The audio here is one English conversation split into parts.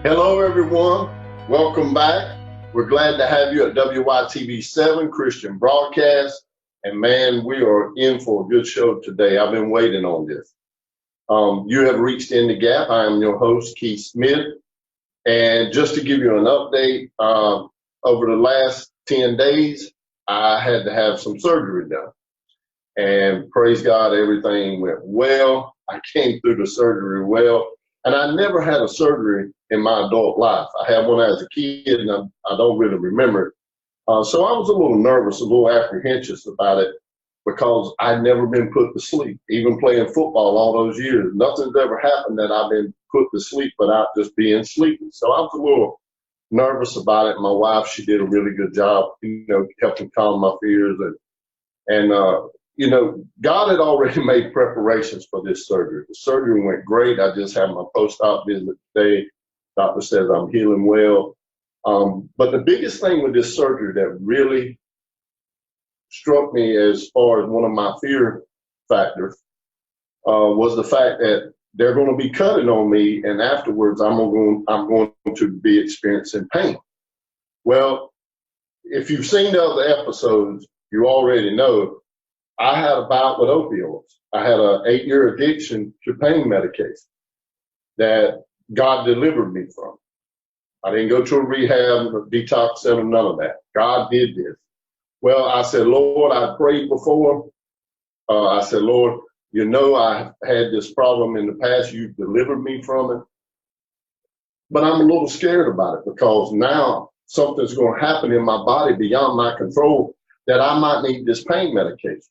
Hello, everyone. Welcome back. We're glad to have you at WYTV7 Christian Broadcast. And man, we are in for a good show today. I've been waiting on this. You have reached In the Gap. I am your host, Keith Smith. And just to give you an update, over the last 10 days, I had to have some surgery done. And praise God, everything went well. I came through the surgery well. And I never had a surgery in my adult life. I had one as a kid, and I don't really remember it. So I was a little nervous, a little apprehensive about it because I'd never been put to sleep. Even playing football all those years, nothing's ever happened that I've been put to sleep without just being sleepy. So I was a little nervous about it. My wife, she did a really good job, helping calm my fears. God had already made preparations for this surgery. The surgery went great. I just had my post-op visit today. Doctor says I'm healing well. But the biggest thing with this surgery that really struck me as far as one of my fear factors was the fact that they're going to be cutting on me, and afterwards I'm going to be experiencing pain. Well, if you've seen the other episodes, you already know I had a bout with opioids. I had an 8-year addiction to pain medication that God delivered me from. I didn't go to a rehab, a detox center, none of that. God did this. Well, I said, Lord, I prayed before. I said, Lord, I had this problem in the past. You've delivered me from it. But I'm a little scared about it because now something's going to happen in my body beyond my control that I might need this pain medication.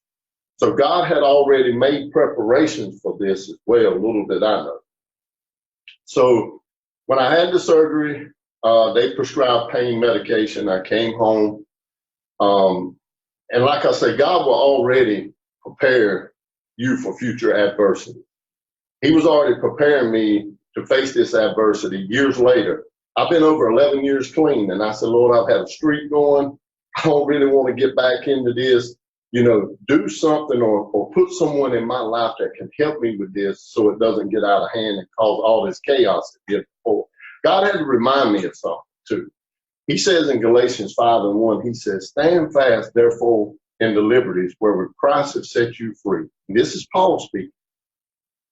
So God had already made preparations for this as well, little did I know. So when I had the surgery, they prescribed pain medication. I came home. And like I say, God will already prepare you for future adversity. He was already preparing me to face this adversity years later. I've been over 11 years clean, and I said, Lord, I've had a streak going. I don't really want to get back into this. Do something or put someone in my life that can help me with this so it doesn't get out of hand and cause all this chaos that did before. God had to remind me of something too. He says in Galatians 5:1, he says, stand fast, therefore, in the liberties where Christ has set you free. And this is Paul speaking.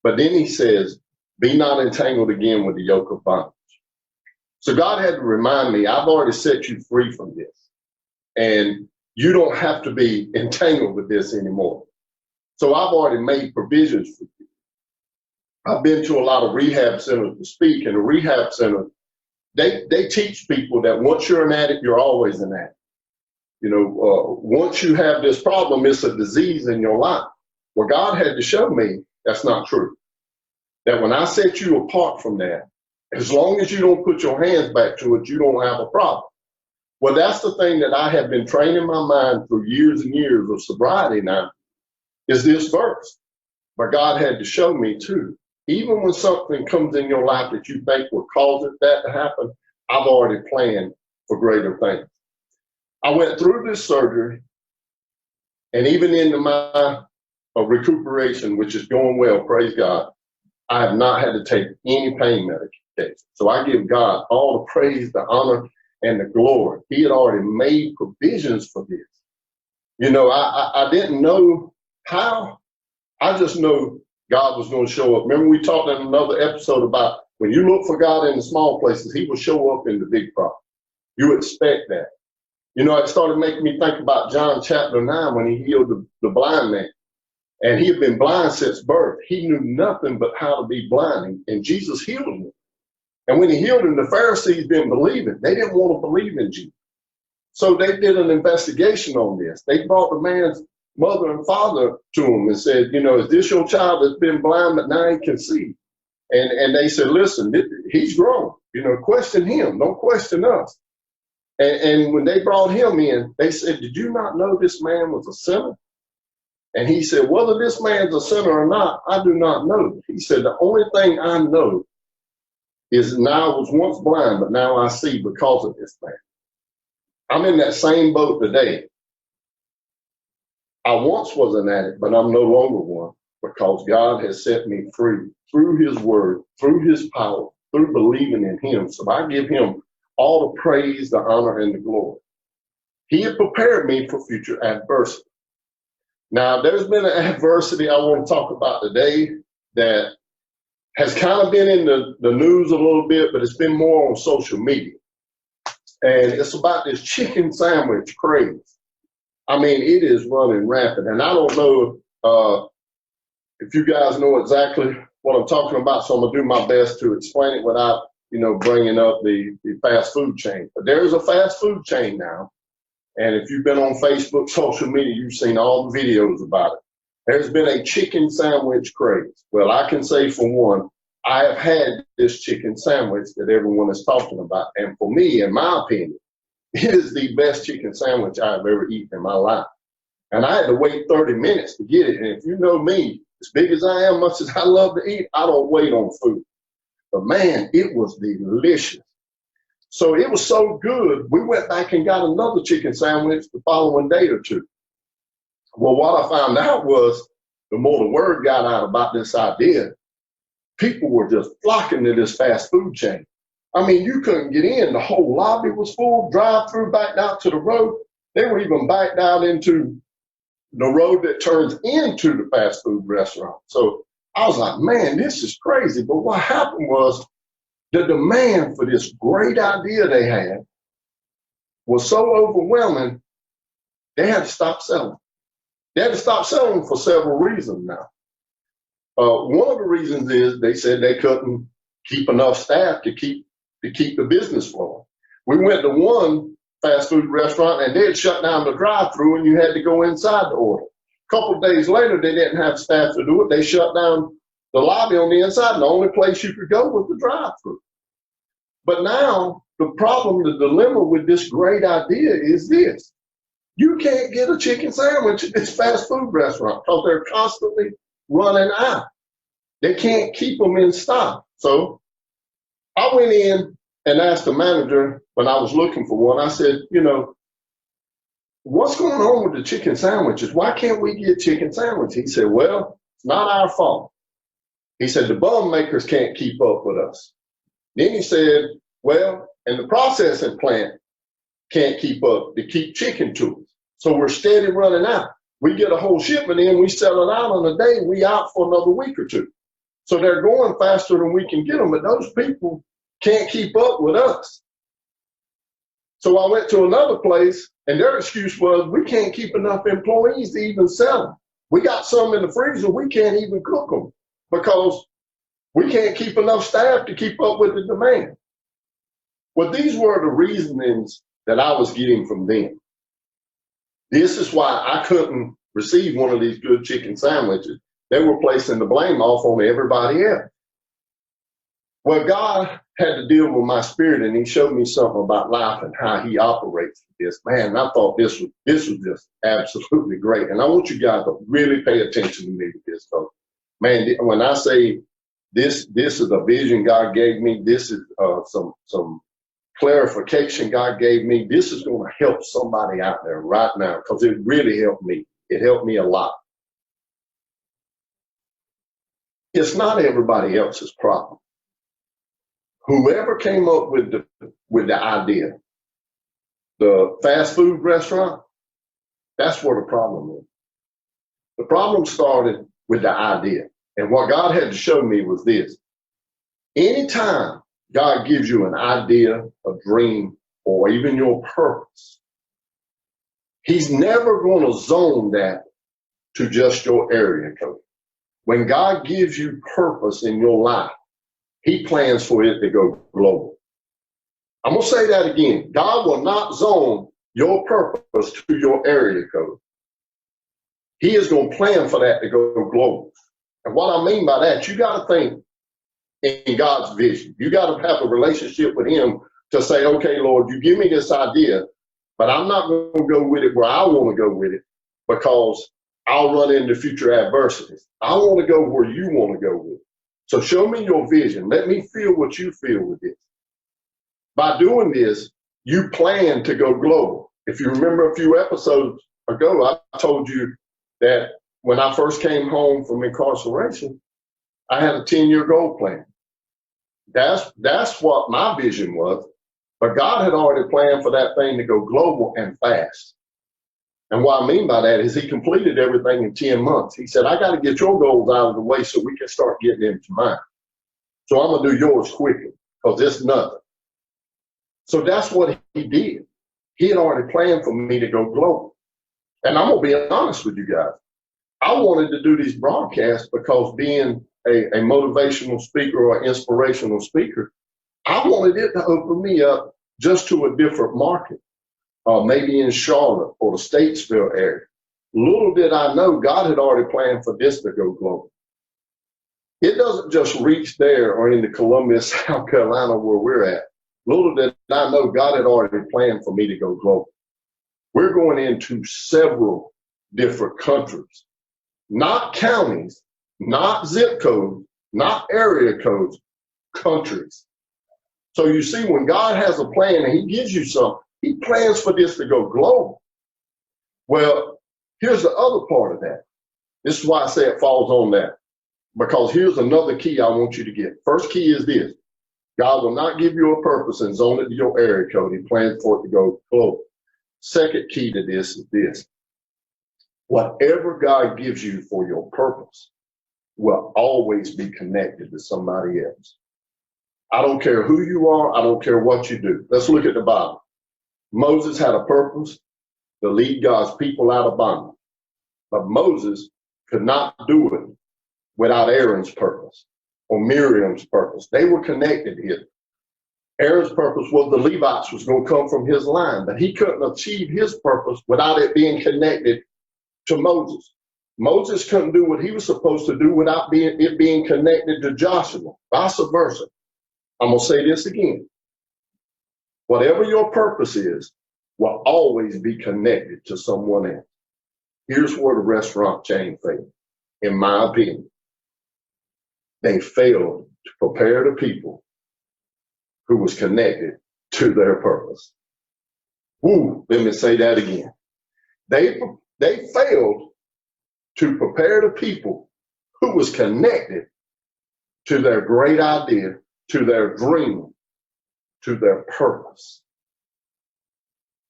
But then he says, be not entangled again with the yoke of bondage. So God had to remind me, I've already set you free from this. And you don't have to be entangled with this anymore. So I've already made provisions for you. I've been to a lot of rehab centers to speak, and the rehab center, they teach people that once you're an addict, you're always an addict. Once you have this problem, it's a disease in your life. Well, God had to show me that's not true. That when I set you apart from that, as long as you don't put your hands back to it, you don't have a problem. Well, that's the thing that I have been training my mind through years and years of sobriety now, is this verse. But God had to show me too. Even when something comes in your life that you think will cause that to happen, I've already planned for greater things. I went through this surgery, and even into my recuperation, which is going well, praise God, I have not had to take any pain medication. So I give God all the praise, the honor, and the glory. He had already made provisions for this. I didn't know how. I just know God was going to show up. Remember we talked in another episode about when you look for God in the small places, he will show up in the big problem. You expect that. It started making me think about John chapter 9 when he healed the blind man. And he had been blind since birth. He knew nothing but how to be blind. And Jesus healed him. And when he healed him, the Pharisees didn't believe it. They didn't want to believe in Jesus. So they did an investigation on this. They brought the man's mother and father to him and said, is this your child that's been blind but now he can see? And they said, listen, he's grown. Question him. Don't question us. And when they brought him in, they said, did you not know this man was a sinner? And he said, whether this man's a sinner or not, I do not know. He said, the only thing I know is now I was once blind, but now I see because of this man. I'm in that same boat today. I once was an addict, but I'm no longer one because God has set me free through his word, through his power, through believing in him. So I give him all the praise, the honor, and the glory. He had prepared me for future adversity. Now, there's been an adversity I want to talk about today that has kind of been in the news a little bit, but it's been more on social media. And it's about this chicken sandwich craze. I mean, it is running rampant. And I don't know if you guys know exactly what I'm talking about, so I'm going to do my best to explain it without, bringing up the fast food chain. But there's a fast food chain now. And if you've been on Facebook, social media, you've seen all the videos about it. There's been a chicken sandwich craze. Well, I can say for one, I have had this chicken sandwich that everyone is talking about. And for me, in my opinion, it is the best chicken sandwich I've ever eaten in my life. And I had to wait 30 minutes to get it. And if you know me, as big as I am, much as I love to eat, I don't wait on food. But man, it was delicious. So it was so good, we went back and got another chicken sandwich the following day or two. Well, what I found out was the more the word got out about this idea, people were just flocking to this fast food chain. I mean, you couldn't get in. The whole lobby was full, drive-through backed out to the road. They were even backed out into the road that turns into the fast food restaurant. So I was like, man, this is crazy. But what happened was the demand for this great idea they had was so overwhelming, they had to stop selling. They had to stop selling for several reasons now. One of the reasons is they said they couldn't keep enough staff to keep the business flowing. We went to one fast food restaurant and they had shut down the drive-through and you had to go inside to order. A couple of days later, they didn't have staff to do it. They shut down the lobby on the inside. The only place you could go was the drive-through. But now the problem, the dilemma with this great idea is this. You can't get a chicken sandwich at this fast food restaurant because they're constantly running out. They can't keep them in stock. So I went in and asked the manager when I was looking for one, I said, what's going on with the chicken sandwiches? Why can't we get chicken sandwiches? He said, well, it's not our fault. He said, the bun makers can't keep up with us. Then he said, well, and the processing plant can't keep up to keep chicken to us. So we're steady running out. We get a whole shipment in, we sell it out on a day, we out for another week or two. So they're going faster than we can get them, but those people can't keep up with us. So I went to another place, and their excuse was, we can't keep enough employees to even sell them. We got some in the freezer, we can't even cook them because we can't keep enough staff to keep up with the demand. Well, these were the reasonings that I was getting from them. This is why I couldn't receive one of these good chicken sandwiches. They were placing the blame off on everybody else. Well, God had to deal with my spirit, and he showed me something about life and how he operates with this. Man, I thought this was just absolutely great. And I want you guys to really pay attention to me with this. So, man, when I say this is a vision God gave me, this is some clarification God gave me. This is going to help somebody out there right now because it really helped me. It helped me a lot. It's not everybody else's problem. Whoever came up with the idea, the fast food restaurant, that's where the problem is. The problem started with the idea. And what God had to show me was this. Anytime God gives you an idea, a dream, or even your purpose, he's never going to zone that to just your area code. When God gives you purpose in your life, he plans for it to go global. I'm going to say that again. God will not zone your purpose to your area code. He is going to plan for that to go global. And what I mean by that, you got to think in God's vision. You got to have a relationship with him to say, okay, Lord, you give me this idea, but I'm not going to go with it where I want to go with it because I'll run into future adversities. I want to go where you want to go with it. So show me your vision. Let me feel what you feel with this. By doing this, you plan to go global. If you remember a few episodes ago, I told you that when I first came home from incarceration, I had a 10-year goal plan. That's what my vision was. But God had already planned for that thing to go global and fast. And what I mean by that is he completed everything in 10 months. He said, I got to get your goals out of the way so we can start getting into mine. So I'm going to do yours quickly because it's nothing. So that's what he did. He had already planned for me to go global. And I'm going to be honest with you guys. I wanted to do these broadcasts because being a motivational speaker or inspirational speaker, I wanted it to open me up just to a different market, maybe in Charlotte or the Statesville area. Little did I know God had already planned for this to go global. It doesn't just reach there or into Columbia, South Carolina, where we're at. Little did I know God had already planned for me to go global. We're going into several different countries, not counties, not zip codes, not area codes, countries. So you see, when God has a plan and he gives you something, he plans for this to go global. Well, here's the other part of that. This is why I say it falls on that. Because here's another key I want you to get. First key is this. God will not give you a purpose and zone it to your area code. He plans for it to go global. Second key to this is this. Whatever God gives you for your purpose will always be connected to somebody else. I don't care who you are. I don't care what you do. Let's look at the Bible. Moses had a purpose to lead God's people out of bondage. But Moses could not do it without Aaron's purpose or Miriam's purpose. They were connected here. Aaron's purpose was the Levites was going to come from his line, but he couldn't achieve his purpose without it being connected to Moses. Moses couldn't do what he was supposed to do without it being connected to Joshua, vice versa. I'm going to say this again. Whatever your purpose is will always be connected to someone else. Here's where the restaurant chain failed, in my opinion. They failed to prepare the people who was connected to their purpose. Woo, let me say that again. They failed to prepare the people who was connected to their great idea, to their dream, to their purpose.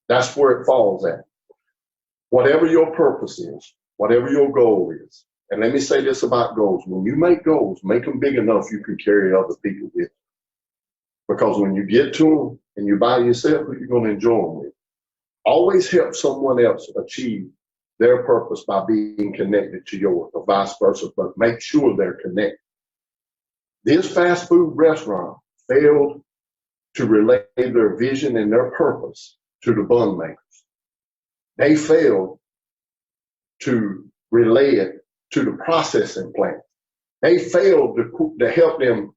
That's where it falls at. Whatever your purpose is, whatever your goal is, and let me say this about goals. When you make goals, make them big enough you can carry other people with you. Because when you get to them and you're by yourself, who you're going to enjoy them with. Always help someone else achieve their purpose by being connected to yours, or vice versa, but make sure they're connected. This fast food restaurant failed to relay their vision and their purpose to the bun makers. They failed to relay it to the processing plant. They failed to help them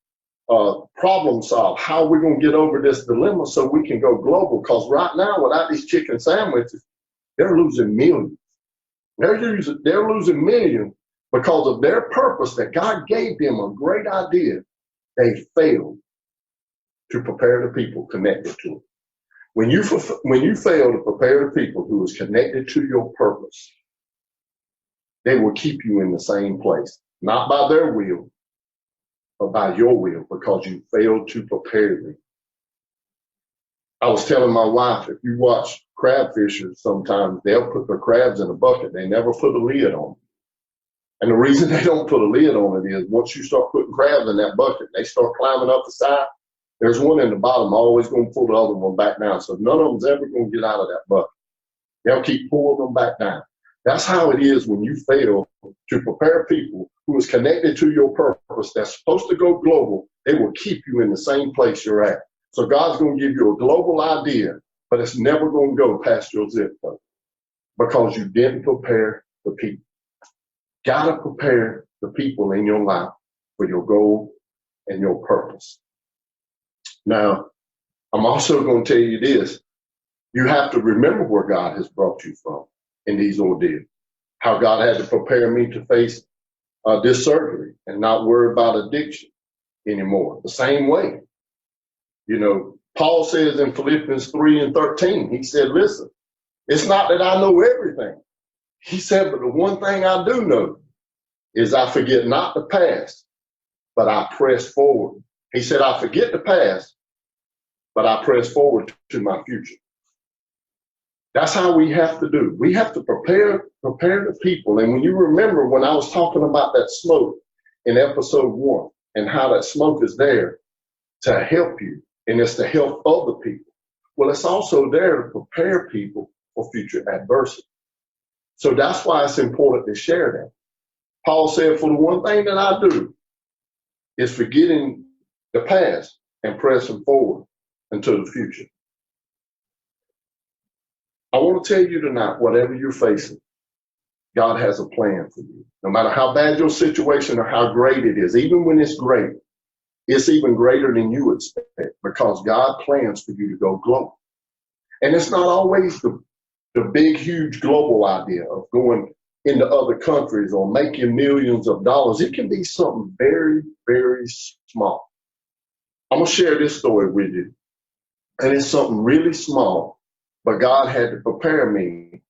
problem solve how we're going to get over this dilemma so we can go global. Because right now, without these chicken sandwiches, they're losing millions. They're losing millions because of their purpose that God gave them a great idea. They failed to prepare the people connected to it. When you fail to prepare the people who is connected to your purpose, they will keep you in the same place, not by their will, but by your will, because you failed to prepare them. I was telling my wife, if you watch crab fishers, sometimes they'll put their crabs in a bucket. They never put a lid on them. And the reason they don't put a lid on it is once you start putting crabs in that bucket, they start climbing up the side. There's one in the bottom always going to pull the other one back down. So none of them's ever going to get out of that bucket. They'll keep pulling them back down. That's how it is when you fail to prepare people who is connected to your purpose that's supposed to go global. They will keep you in the same place you're at. So God's going to give you a global idea, but it's never going to go past your zip code because you didn't prepare the people. Got to prepare the people in your life for your goal and your purpose. Now, I'm also going to tell you this. You have to remember where God has brought you from in these ordeals. How God had to prepare me to face this surgery and not worry about addiction anymore. The same way. You know, Paul says in Philippians 3:13, he said, listen, it's not that I know everything. He said, but the one thing I do know is I forget not the past, but I press forward He said, I forget the past, but I press forward to my future. That's how we have to do. We have to prepare the people. And when you remember when I was talking about that smoke in episode 1 and how that smoke is there to help you and it's to help other people. Well, it's also there to prepare people for future adversity. So that's why it's important to share that. Paul said, for the one thing that I do is forgetting the past and pressing forward into the future. I want to tell you tonight, whatever you're facing, God has a plan for you. No matter how bad your situation or how great it is, even when it's great, it's even greater than you expect because God plans for you to go global. And it's not always the big, huge global idea of going into other countries or making millions of dollars. It can be something very, very small. I'm going to share this story with you. And it's something really small, but God had to prepare me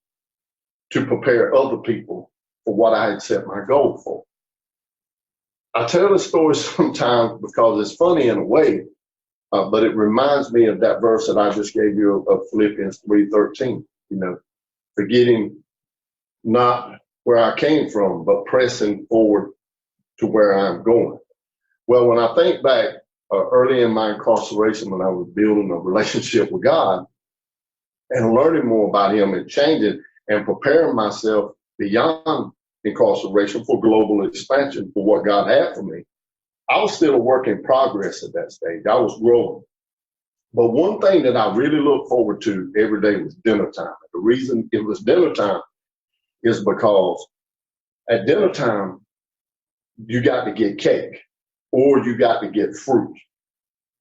to prepare other people for what I had set my goal for. I tell the story sometimes because it's funny in a way, but it reminds me of that verse that I just gave you of Philippians 3:13, forgetting not where I came from, but pressing forward to where I'm going. Well, when I think back early in my incarceration, when I was building a relationship with God and learning more about Him and changing and preparing myself beyond incarceration for global expansion for what God had for me, I was still a work in progress at that stage. I was growing. But one thing that I really look forward to every day was dinner time. The reason it was dinner time is because at dinner time, you got to get cake or you got to get fruit.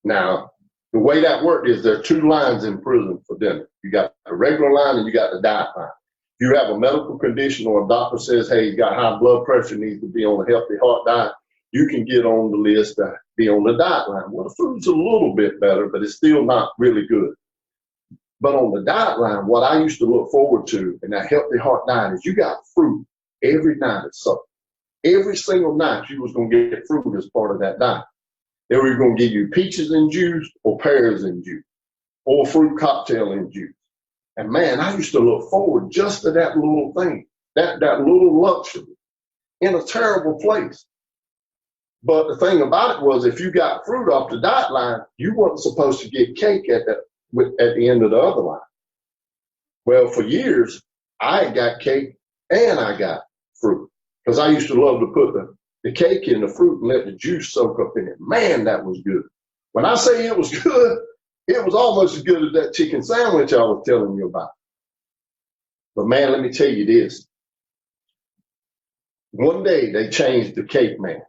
Now, the way that worked is there are 2 lines in prison for dinner. You got the regular line and you got the diet line. If you have a medical condition or a doctor says, hey, you got high blood pressure, needs to be on a healthy heart diet, you can get on the list to be on the diet line. Well, the food's a little bit better, but it's still not really good. But on the diet line, what I used to look forward to in that healthy heart diet is you got fruit every night at supper. Every single night you was going to get fruit as part of that diet. They were going to give you peaches and juice or pears and juice or fruit cocktail and juice. And man, I used to look forward just to that little thing, that little luxury in a terrible place. But the thing about it was if you got fruit off the diet line, you weren't supposed to get cake at the end of the other line. Well, for years, I got cake and I got fruit because I used to love to put the cake in the fruit and let the juice soak up in it. Man, that was good. When I say it was good, it was almost as good as that chicken sandwich I was telling you about. But man, let me tell you this. One day they changed the cake man.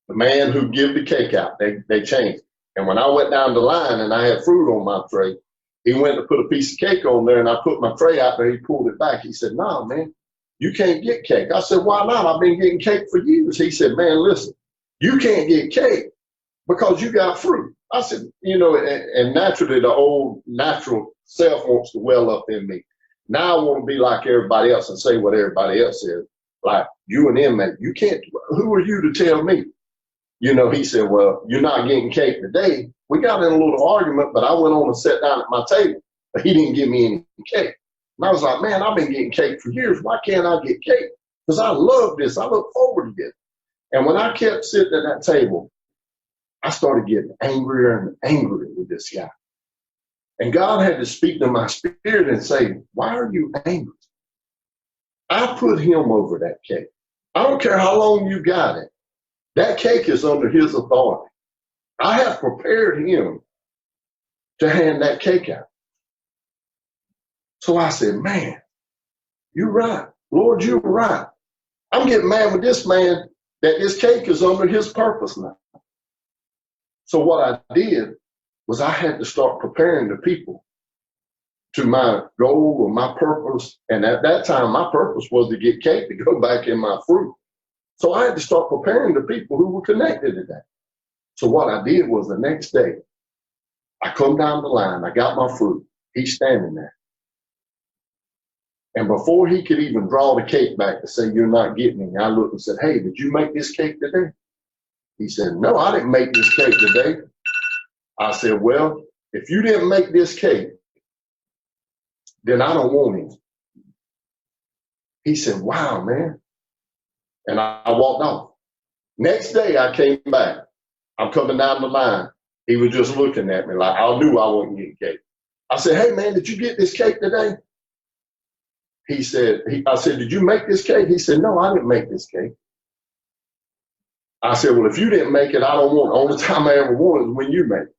The man who give the cake out, they changed. And when I went down the line and I had fruit on my tray, he went to put a piece of cake on there and I put my tray out there, he pulled it back. He said, no, man, you can't get cake. I said, why not? I've been getting cake for years. He said, man, listen, you can't get cake because you got fruit. I said, and naturally the old natural self wants to well up in me. Now I want to be like everybody else and say what everybody else says. Like you and them, man, you can't, who are you to tell me? He said, well, you're not getting cake today. We got in a little argument, but I went on and sat down at my table, but he didn't give me any cake. And I was like, man, I've been getting cake for years. Why can't I get cake? Because I love this. I look forward to this. And when I kept sitting at that table, I started getting angrier and angrier with this guy. And God had to speak to my spirit and say, why are you angry? I put him over that cake. I don't care how long you got it. That cake is under his authority. I have prepared him to hand that cake out. So I said, man, you're right. Lord, you're right. I'm getting mad with this man that this cake is under his purpose now. So what I did was I had to start preparing the people to my goal or my purpose. And at that time, my purpose was to get cake to go back in my fruit. So I had to start preparing the people who were connected to that. So what I did was the next day, I come down the line, I got my fruit, he's standing there. And before he could even draw the cake back to say, you're not getting it, I looked and said, hey, did you make this cake today? He said, no, I didn't make this cake today. I said, well, if you didn't make this cake, then I don't want it. He said, wow, man. And I walked off. Next day I came back. I'm coming down the line. He was just looking at me like I knew I wasn't getting cake. I said, hey man, did you get this cake today? I said, did you make this cake? He said, no, I didn't make this cake. I said, well, if you didn't make it, I don't want it. Only time I ever want it is when you make it.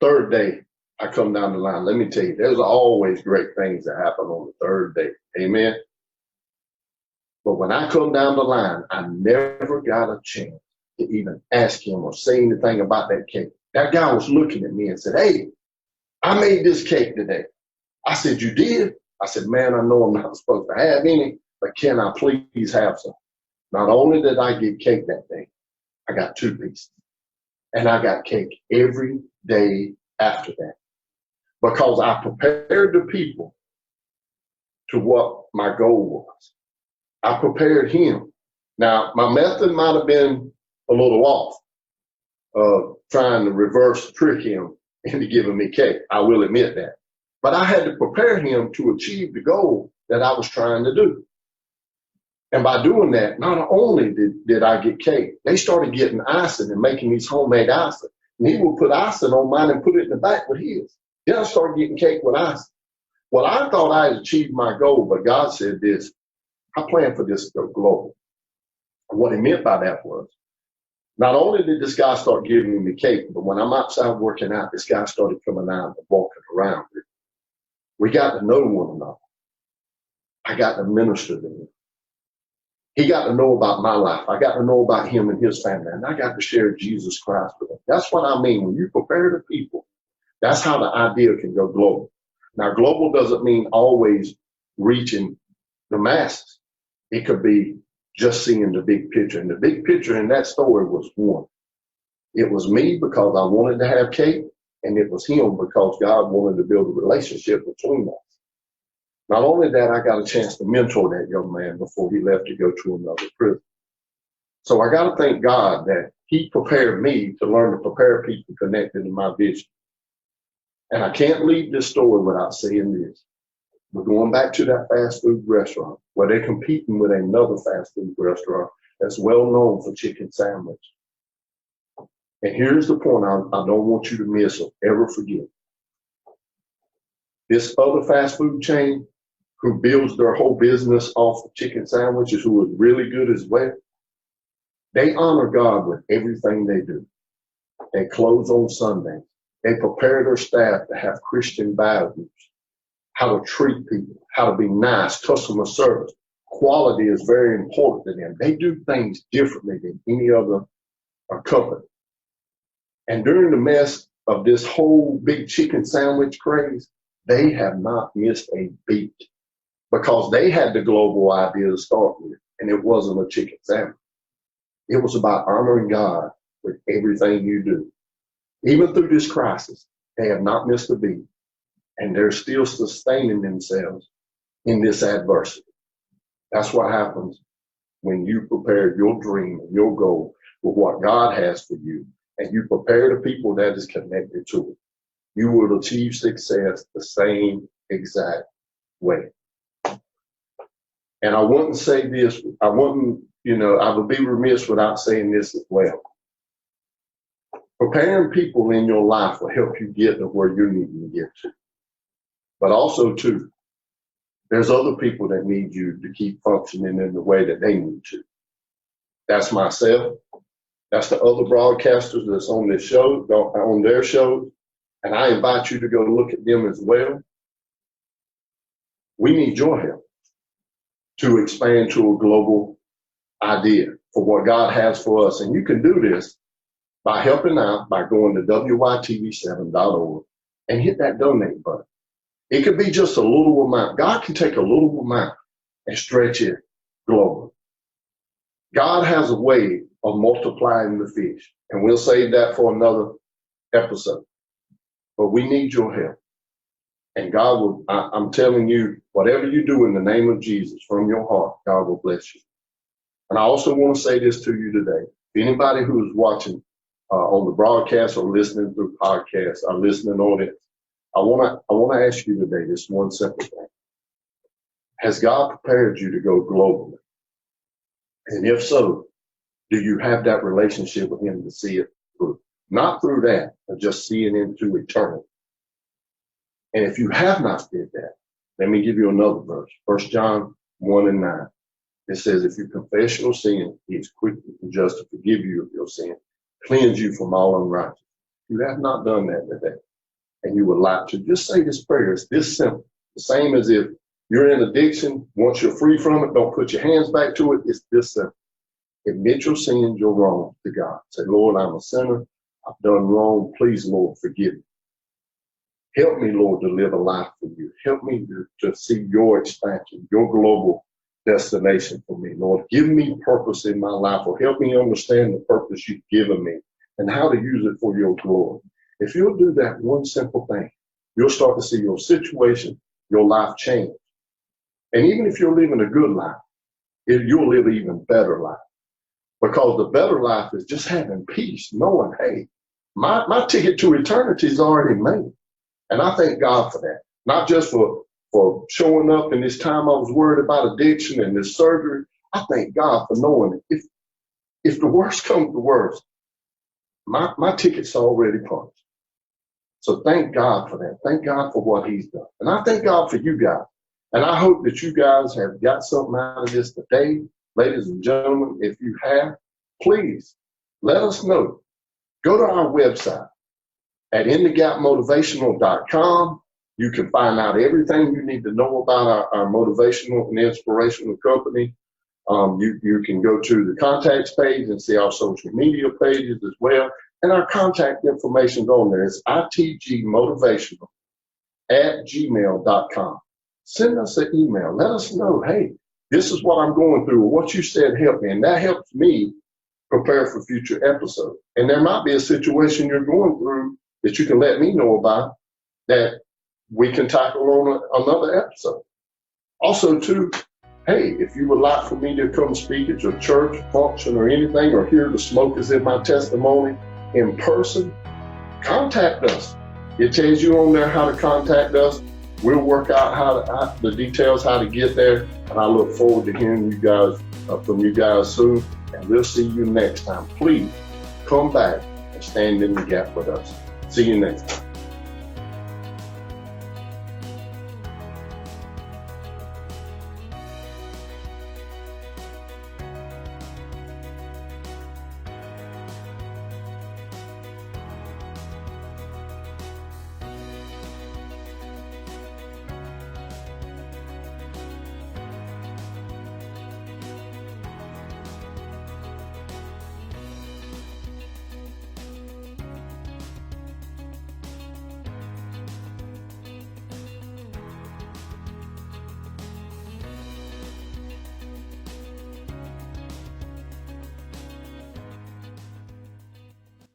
Third day, I come down the line. Let me tell you, there's always great things that happen on the third day. Amen. But when I come down the line, I never got a chance to even ask him or say anything about that cake. That guy was looking at me and said, hey, I made this cake today. I said, you did? I said, man, I know I'm not supposed to have any, but can I please have some? Not only did I get cake that day, I got 2 pieces. And I got cake every day after that because I prepared the people to what my goal was. I prepared him. Now, my method might have been a little off, trying to reverse trick him into giving me cake. I will admit that. But I had to prepare him to achieve the goal that I was trying to do. And by doing that, not only did I get cake, they started getting icing and making these homemade icing. And he would put icing on mine and put it in the back with his. Then I started getting cake with icing. Well, I thought I had achieved my goal, but God said this, I planned for this to go global. And what he meant by that was, not only did this guy start giving me cake, but when I'm outside working out, this guy started coming out and walking around with me. We got to know one another. I got to minister to him. He got to know about my life. I got to know about him and his family. And I got to share Jesus Christ with him. That's what I mean. When you prepare the people, that's how the idea can go global. Now, global doesn't mean always reaching the masses. It could be just seeing the big picture. And the big picture in that story was one. It was me because I wanted to have cake, and it was him because God wanted to build a relationship between us. Not only that, I got a chance to mentor that young man before he left to go to another prison. So I got to thank God that he prepared me to learn to prepare people connected to my vision. And I can't leave this story without saying this. We're going back to that fast food restaurant where they're competing with another fast food restaurant that's well known for chicken sandwich. And here's the point I don't want you to miss or ever forget. This other fast food chain who builds their whole business off of chicken sandwiches, who is really good as well, they honor God with everything they do. They close on Sundays. They prepare their staff to have Christian values, how to treat people, how to be nice, customer service. Quality is very important to them. They do things differently than any other company. And during the mess of this whole big chicken sandwich craze, they have not missed a beat because they had the global idea to start with, and it wasn't a chicken sandwich. It was about honoring God with everything you do. Even through this crisis, they have not missed a beat, and they're still sustaining themselves in this adversity. That's what happens when you prepare your dream and your goal with what God has for you, and you prepare the people that is connected to it. You will achieve success the same exact way. And I wouldn't say this, I would be remiss without saying this as well. Preparing people in your life will help you get to where you're needing to get to. But also, too, there's other people that need you to keep functioning in the way that they need to. That's myself. That's the other broadcasters that's on this show, on their shows. And I invite you to go look at them as well. We need your help to expand to a global idea for what God has for us. And you can do this by helping out by going to WYTV7.org and hit that donate button. It could be just a little amount. God can take a little amount and stretch it globally. God has a way of multiplying the fish, and we'll save that for another episode. But we need your help. And God will, I'm telling you, whatever you do in the name of Jesus from your heart, God will bless you. And I also want to say this to you today. If anybody who is watching on the broadcast or listening through podcasts, our listening audience, I want to ask you today this one simple thing. Has God prepared you to go globally? And if so, do you have that relationship with him to see it through? Not through that, but just seeing into eternity. And if you have not did that, let me give you another verse. 1 John 1:9. It says, if you confess your sin, he is quick and just to forgive you of your sin, cleanse you from all unrighteousness. If you have not done that today, and you would like to, just say this prayer. It's this simple. The same as if you're in addiction. Once you're free from it, don't put your hands back to it. It's this simple. Admit your sins, your wrongs to God. Say, Lord, I'm a sinner. I've done wrong. Please, Lord, forgive me. Help me, Lord, to live a life for you. Help me to see your expansion, your global destination for me. Lord, give me purpose in my life, or help me understand the purpose you've given me and how to use it for your glory. If you'll do that one simple thing, you'll start to see your situation, your life change. And even if you're living a good life, you'll live an even better life. Because the better life is just having peace, knowing, hey, my ticket to eternity is already made. And I thank God for that. Not just for showing up in this time I was worried about addiction and this surgery. I thank God for knowing that if the worst comes to worst, my ticket's already punched. So thank God for that. Thank God for what he's done. And I thank God for you guys. And I hope that you guys have got something out of this today. Ladies and gentlemen, if you have, please let us know. Go to our website at inthegapmotivational.com. You can find out everything you need to know about our motivational and inspirational company. You can go to the contacts page and see our social media pages as well. And our contact information is on there. It's itgmotivational@gmail.com. Send us an email. Let us know, hey, this is what I'm going through, or what you said helped me. And that helps me prepare for future episodes. And there might be a situation you're going through that you can let me know about that we can tackle on another episode. Also, too, hey, if you would like for me to come speak at your church function or anything, or hear the smoke is in my testimony in person, contact us. It tells you on there how to contact us. We'll work out the details, how to get there. And I look forward to hearing you guys from you guys soon. And we'll see you next time. Please come back and stand in the gap with us. See you next time.